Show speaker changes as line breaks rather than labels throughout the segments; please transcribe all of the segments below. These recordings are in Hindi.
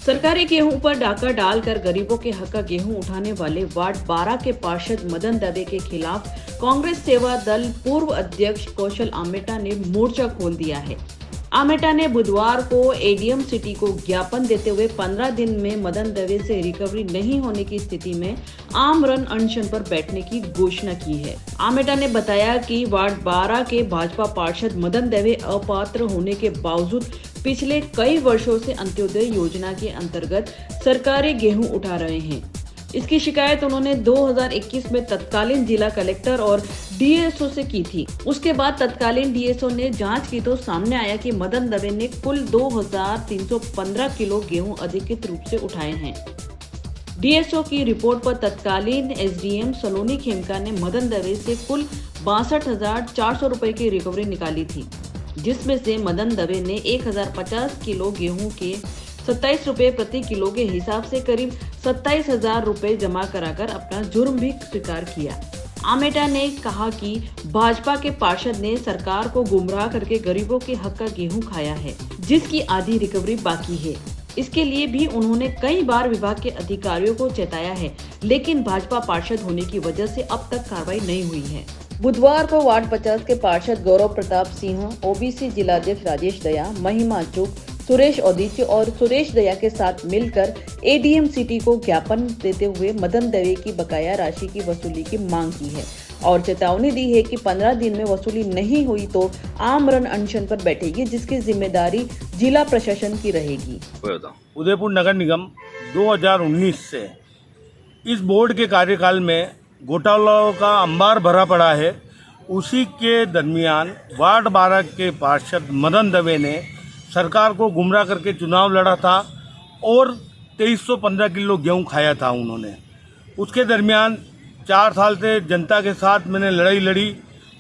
सरकारी गेहूं पर डाका डालकर गरीबों के हक का गेहूं उठाने वाले वार्ड 12 के पार्षद मदन दवे के खिलाफ कांग्रेस सेवा दल पूर्व अध्यक्ष कौशल आमेटा ने मोर्चा खोल दिया है। आमेटा ने बुधवार को एडीएम सिटी को ज्ञापन देते हुए 15 दिन में मदन दवे से रिकवरी नहीं होने की स्थिति में आमरण अनशन पर बैठने की घोषणा की है। आमेटा ने बताया कि वार्ड 12 के भाजपा पार्षद मदन दवे अपात्र होने के बावजूद पिछले कई वर्षों से अंत्योदय योजना के अंतर्गत सरकारी गेहूं उठा रहे हैं। इसकी शिकायत उन्होंने 2021 में तत्कालीन जिला कलेक्टर और डीएसओ से की थी। उसके बाद तत्कालीन डीएसओ ने जांच की तो सामने आया कि मदन दवे ने कुल 2315 किलो गेहूं अधिकृत रूप से उठाए हैं। डीएसओ की रिपोर्ट पर तत्कालीन एसडीएम सलोनी खेमका ने मदन दवे से कुल 62,400 रुपए की रिकवरी निकाली थी, जिसमें से मदन दवे ने 1050 किलो गेहूं के 27 रुपए प्रति किलो के हिसाब से करीब 27,000 रुपए जमा कराकर अपना जुर्म भी स्वीकार किया। आमेटा ने कहा कि भाजपा के पार्षद ने सरकार को गुमराह करके गरीबों के हक का गेहूं खाया है, जिसकी आधी रिकवरी बाकी है। इसके लिए भी उन्होंने कई बार विभाग के अधिकारियों को चेताया है, लेकिन भाजपा पार्षद होने की वजह से अब तक कार्रवाई नहीं हुई है। बुधवार को वार्ड 50 के पार्षद गौरव प्रताप सिंह, ओबीसी जिलाध्यक्ष राजेश दया, महिमा चुक, सुरेश औदित्य और सुरेश दया के साथ मिलकर एडीएम सिटी को ज्ञापन देते हुए मदन दवे की बकाया राशि की वसूली की मांग की है और चेतावनी दी है कि 15 दिन में वसूली नहीं हुई तो आमरण अनशन पर बैठेगी, जिसकी जिम्मेदारी जिला प्रशासन की रहेगी।
उदयपुर नगर निगम 2019 से इस बोर्ड के कार्यकाल में घोटालों का अंबार भरा पड़ा है। उसी के दरमियान वार्ड 12 के पार्षद मदन दवे ने सरकार को गुमराह करके चुनाव लड़ा था और 2315 किलो गेहूं खाया था उन्होंने। उसके दरमियान 4 साल से जनता के साथ मैंने लड़ाई लड़ी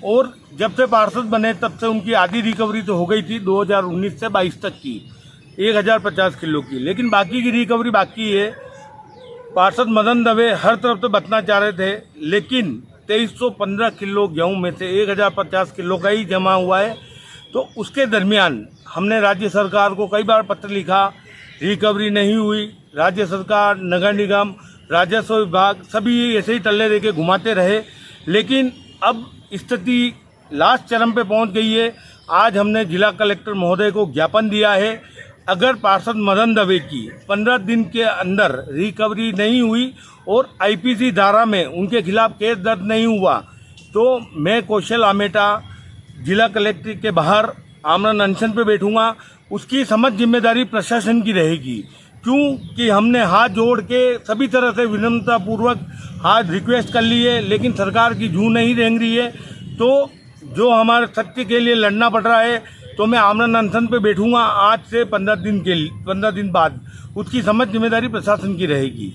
और जब से पार्षद बने तब से उनकी आधी रिकवरी तो हो गई थी 2019 से 22 तक की 1050 किलो की, लेकिन बाकी की रिकवरी बाकी है। पार्षद मदन दवे हर तरफ से बचना चाह रहे थे, लेकिन 2315 किलो गेहूं में से 1050 किलो का ही जमा हुआ है। तो उसके दरमियान हमने राज्य सरकार को कई बार पत्र लिखा, रिकवरी नहीं हुई। राज्य सरकार, नगर निगम, राजस्व विभाग सभी ऐसे ही टल्ले देके घुमाते रहे, लेकिन अब स्थिति लास्ट चरम पे पहुंच गई है। आज हमने जिला कलेक्टर महोदय को ज्ञापन दिया है, अगर पार्षद मदन दवे की 15 दिन के अंदर रिकवरी नहीं हुई और आईपीसी धारा में उनके खिलाफ केस दर्ज नहीं हुआ तो मैं कौशल आमेटा जिला कलेक्टर के बाहर आमरण अनशन पे बैठूंगा। उसकी समझ जिम्मेदारी प्रशासन की रहेगी, क्योंकि हमने हाथ जोड़ के सभी तरह से विनम्रतापूर्वक हाथ रिक्वेस्ट कर ली है, लेकिन सरकार की जू नहीं रेंग रही है। तो जो हमारे सत्य के लिए लड़ना पड़ रहा है तो मैं आमरण अनशन पे बैठूंगा आज से 15 दिन बाद। उसकी समझ जिम्मेदारी प्रशासन की रहेगी।